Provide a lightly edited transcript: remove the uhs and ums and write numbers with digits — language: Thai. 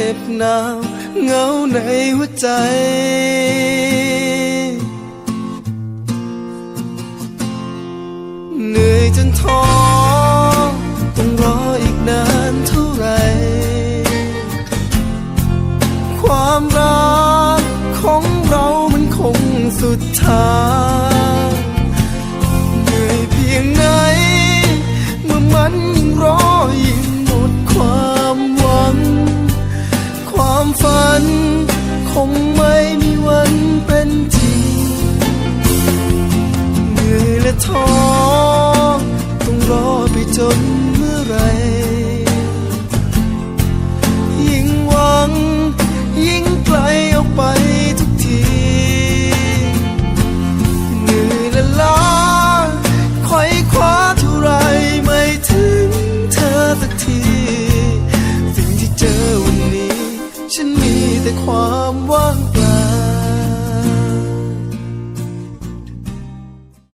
จ็บหนาวเหงาในหัวใจเหนื่อยจนท้อต้องรออีกนานเท่าไรความรักของเรามันคงสุดทางเหนื่อยเพียงไหนเมื่อมันยิ่งรอยิ่งหมดความหวังความฝันคงไม่มีวันเป็นจริงเหนื่อยและท้อต้องรอไปจนเมื่อไรยิ่งหวังยิ่งไกลออกไปทุกทีเหนื่อยและล้าไขว่คว้าเท่าไรไม่ถึงเธอสักทีสิ่งที่เจอวันนี้ฉันมีแต่ความว่างเปล่า